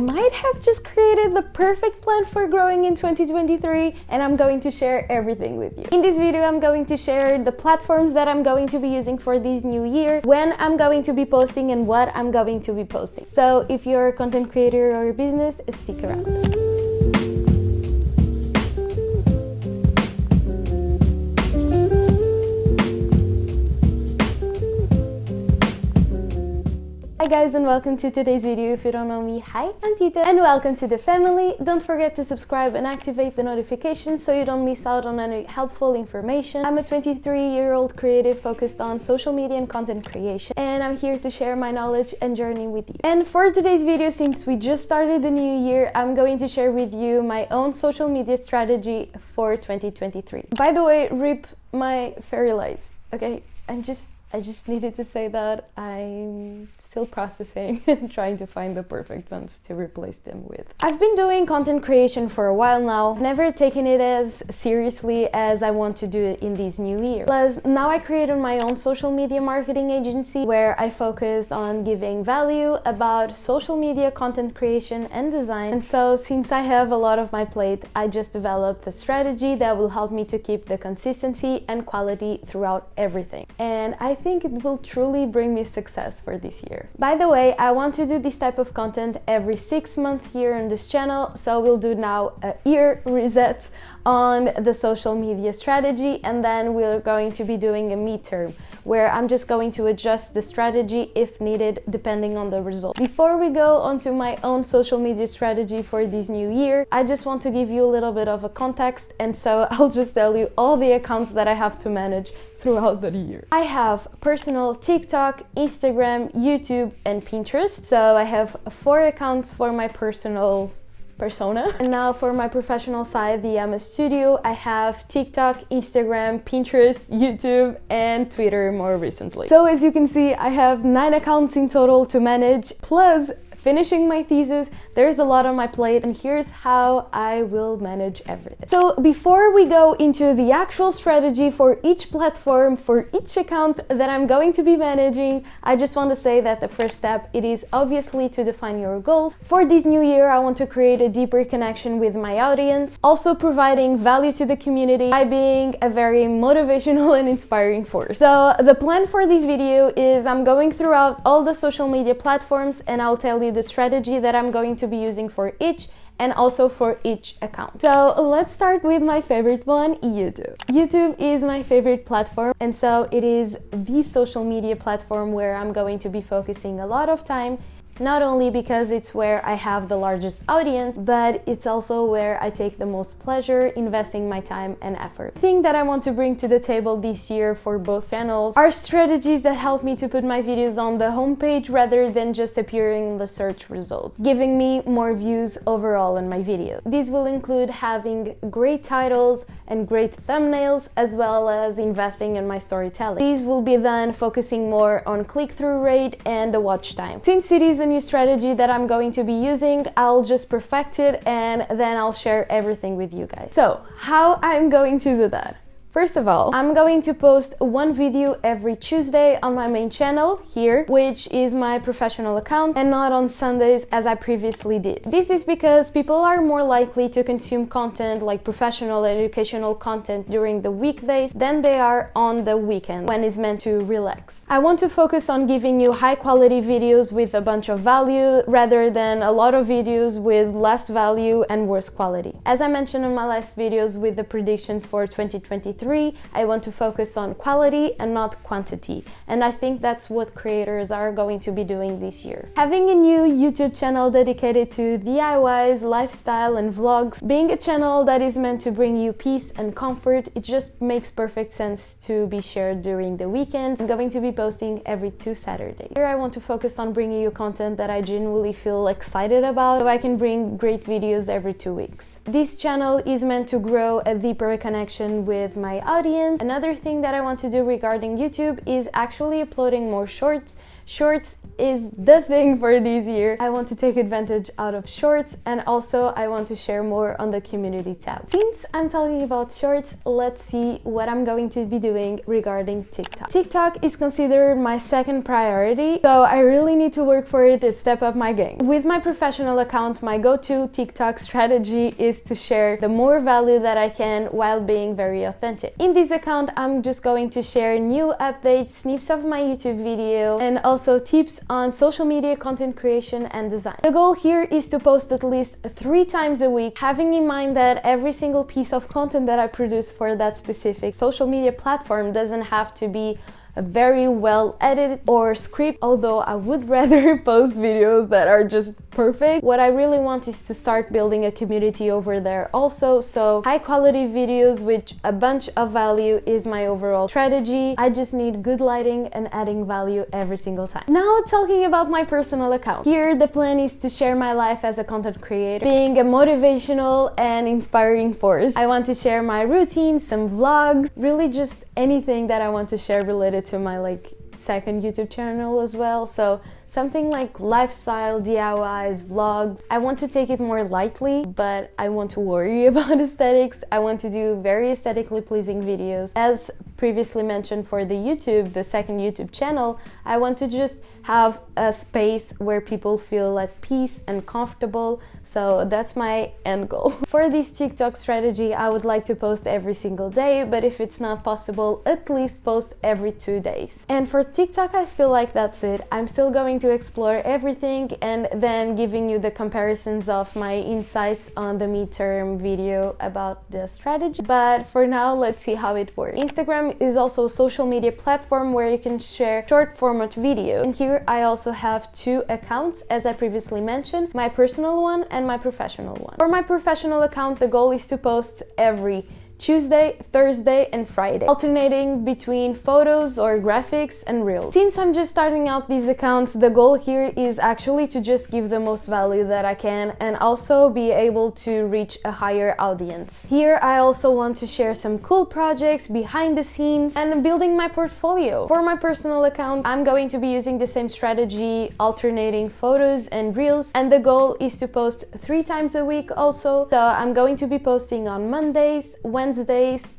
might have just created the perfect plan for growing in 2023, and I'm going to share everything with you. In this video, I'm going to share the platforms that I'm going to be using for this new year, when I'm going to be posting, and what I'm going to be posting. So if you're a content creator or a business, stick around. Hi guys, and welcome to today's video. If you don't know me, hi, I'm Tita and welcome to the family. Don't forget to subscribe and activate the notifications so you don't miss out on any helpful information. I'm a 23-year-old creative focused on social media and content creation, and I'm here to share my knowledge and journey with you. And for today's video, since we just started the new year, I'm going to share with you my own social media strategy for 2023. By the way, rip my fairy lights, okay? I just needed to say that. I'm still processing and trying to find the perfect ones to replace them with. I've been doing content creation for a while now. I've never taken it as seriously as I want to do it in this new year. Plus, now I created my own social media marketing agency where I focused on giving value about social media content creation and design. And so, since I have a lot of my plate, I just developed a strategy that will help me to keep the consistency and quality throughout everything. And I think it will truly bring me success for this year. By the way, I want to do this type of content every 6 months here on this channel, so we'll do now a year reset on the social media strategy, and then we're going to be doing a midterm where I'm just going to adjust the strategy if needed depending on the result. Before we go on to my own social media strategy for this new year, I just want to give you a little bit of a context, and so I'll just tell you all the accounts that I have to manage throughout the year. I have personal TikTok, Instagram, YouTube, and Pinterest. So I have 4 accounts for my personal persona. And now for my professional side, the studio, I have TikTok, Instagram, Pinterest, YouTube, and Twitter more recently. So as you can see, I have 9 accounts in total to manage, plus finishing my thesis. There's a lot on my plate, and here's how I will manage everything. So before we go into the actual strategy for each platform, for each account that I'm going to be managing, I just want to say that the first step, it is obviously to define your goals. For this new year, I want to create a deeper connection with my audience, also providing value to the community by being a very motivational and inspiring force. So the plan for this video is I'm going throughout all the social media platforms, and I'll tell you the strategy that I'm going to be using for each, and also for each account. So let's start with my favorite one, YouTube. YouTube is my favorite platform, and so it is the social media platform where I'm going to be focusing a lot of time, not only because it's where I have the largest audience, but it's also where I take the most pleasure investing my time and effort. The thing that I want to bring to the table this year for both channels are strategies that help me to put my videos on the homepage rather than just appearing in the search results, giving me more views overall on my videos. These will include having great titles and great thumbnails, as well as investing in my storytelling. These will be then focusing more on click-through rate and the watch time. Since it is a new strategy that I'm going to be using, I'll just perfect it and then I'll share everything with you guys. So, how I'm going to do that? First of all, I'm going to post 1 video every Tuesday on my main channel here, which is my professional account, and not on Sundays as I previously did. This is because people are more likely to consume content like professional educational content during the weekdays than they are on the weekend when it's meant to relax. I want to focus on giving you high quality videos with a bunch of value rather than a lot of videos with less value and worse quality. As I mentioned in my last videos with the predictions for 2023, I want to focus on quality and not quantity, and I think that's what creators are going to be doing this year. Having a new YouTube channel dedicated to DIYs, lifestyle, and vlogs, being a channel that is meant to bring you peace and comfort, it just makes perfect sense to be shared during the weekends. I'm going to be posting every 2 Saturdays. Here I want to focus on bringing you content that I genuinely feel excited about, so I can bring great videos every 2 weeks. This channel is meant to grow a deeper connection with my audience. Another thing that I want to do regarding YouTube is actually uploading more shorts. Shorts is the thing for this year. I want to take advantage out of shorts, and also I want to share more on the community tab. Since I'm talking about shorts, let's see what I'm going to be doing regarding TikTok. TikTok is considered my second priority, so I really need to work for it to step up my game. With my professional account, my go-to TikTok strategy is to share the more value that I can while being very authentic. In this account, I'm just going to share new updates, snips of my YouTube video, and also tips on social media content creation and design. The goal here is to post at least 3 times a week, having in mind that every single piece of content that I produce for that specific social media platform doesn't have to be very well edited or script, although I would rather post videos that are just perfect. What I really want is to start building a community over there also, so high quality videos with a bunch of value is my overall strategy. I just need good lighting and adding value every single time. Now talking about my personal account. Here the plan is to share my life as a content creator, being a motivational and inspiring force. I want to share my routines, some vlogs, really just anything that I want to share related to my second YouTube channel as well. So something like lifestyle, DIYs, vlogs. I want to take it more lightly, but I want to worry about aesthetics. I want to do very aesthetically pleasing videos. As previously mentioned for the second YouTube channel, I want to just have a space where people feel at peace and comfortable. So that's my end goal. For this TikTok strategy, I would like to post every single day, but if it's not possible, at least post every 2 days. And for TikTok, I feel like that's it. I'm still going to explore everything and then giving you the comparisons of my insights on the midterm video about the strategy. But for now, let's see how it works. Instagram is also a social media platform where you can share short format video. And here I also have 2 accounts, as I previously mentioned, my personal one and my professional one. For my professional account, the goal is to post every Tuesday, Thursday, and Friday, alternating between photos or graphics and reels. Since I'm just starting out these accounts, the goal here is actually to just give the most value that I can and also be able to reach a higher audience. Here I also want to share some cool projects behind the scenes and building my portfolio. For my personal account, I'm going to be using the same strategy, alternating photos and reels, and the goal is to post 3 times a week also. So I'm going to be posting on Mondays, Wednesdays,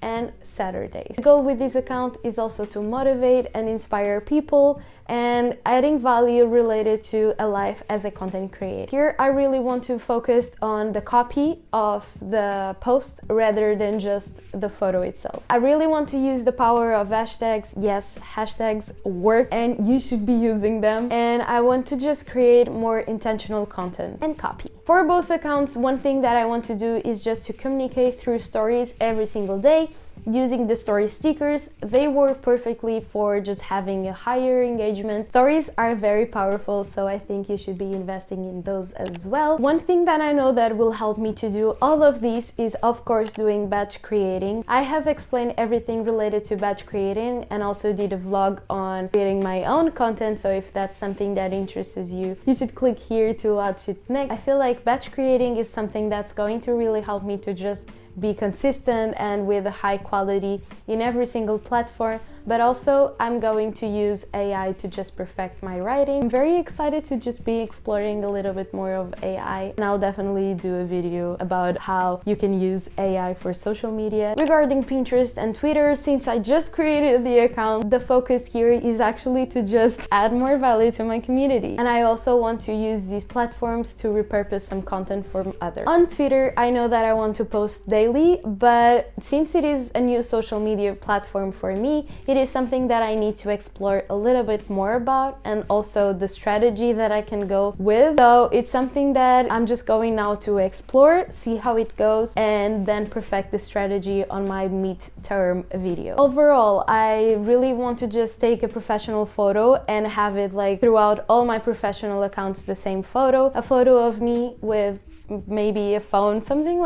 and Saturdays. The goal with this account is also to motivate and inspire people and adding value related to a life as a content creator. Here I really want to focus on the copy of the post rather than just the photo itself. I really want to use the power of hashtags. Yes, hashtags work and you should be using them. And I want to just create more intentional content and copy. For both accounts, one thing that I want to do is just to communicate through stories every single day, using the story stickers. They work perfectly for just having a higher engagement. Stories are very powerful, so I think you should be investing in those as well. One thing that I know that will help me to do all of these is of course doing batch creating. I have explained everything related to batch creating and also did a vlog on creating my own content, so if that's something that interests you, you should click here to watch it next. I feel like batch creating is something that's going to really help me to just be consistent and with a high quality in every single platform, but also I'm going to use AI to just perfect my writing. I'm very excited to just be exploring a little bit more of AI, and I'll definitely do a video about how you can use AI for social media. Regarding Pinterest and Twitter, since I just created the account, the focus here is actually to just add more value to my community, and I also want to use these platforms to repurpose some content from others. On Twitter, I know that I want to post daily, but since it is a new social media platform for me, it is something that I need to explore a little bit more about, and also the strategy that I can go with. So it's something that I'm just going now to explore, see how it goes, and then perfect the strategy on my midterm video. Overall, I really want to just take a professional photo and have it throughout all my professional accounts the same photo, a photo of me with maybe a phone, something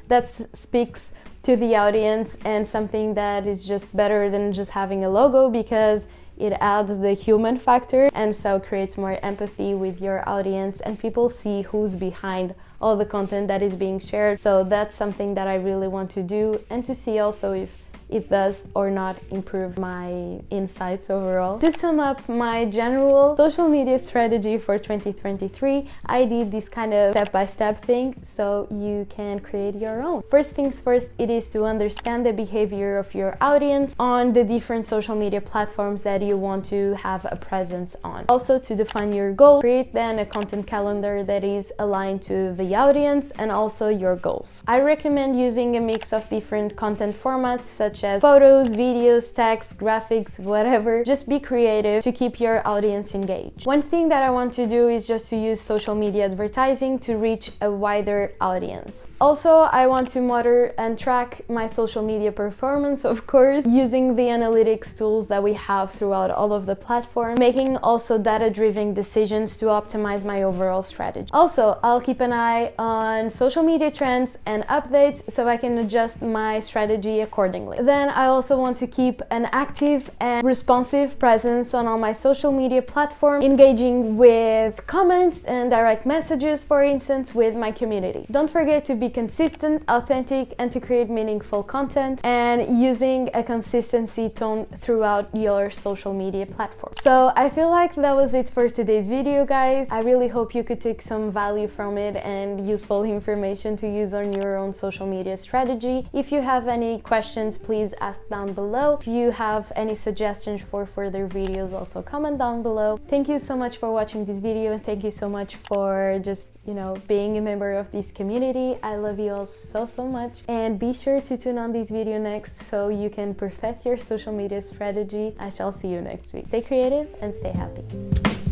that speaks to the audience, and something that is just better than just having a logo, because it adds the human factor and so creates more empathy with your audience, and people see who's behind all the content that is being shared. So that's something that I really want to do, and to see also if it does or not improve my insights overall. To sum up my general social media strategy for 2023, I did this kind of step-by-step thing so you can create your own. First things first, it is to understand the behavior of your audience on the different social media platforms that you want to have a presence on. Also, to define your goal, create then a content calendar that is aligned to the audience and also your goals. I recommend using a mix of different content formats such as photos, videos, text, graphics, whatever. Just be creative to keep your audience engaged. One thing that I want to do is just to use social media advertising to reach a wider audience. Also, I want to monitor and track my social media performance, of course, using the analytics tools that we have throughout all of the platforms, making also data-driven decisions to optimize my overall strategy. Also, I'll keep an eye on social media trends and updates so I can adjust my strategy accordingly. Then I also want to keep an active and responsive presence on all my social media platforms, engaging with comments and direct messages, for instance, with my community. Don't forget to be consistent, authentic, and to create meaningful content, and using a consistency tone throughout your social media platform. So I feel like that was it for today's video, guys. I really hope you could take some value from it and useful information to use on your own social media strategy. If you have any questions, please ask down below. If you have any suggestions for further videos, also comment down below. Thank you so much for watching this video, and thank you so much for just, being a member of this community. I love you all so much, and be sure to tune on this video next so you can perfect your social media strategy. I shall see you next week. Stay creative and stay happy.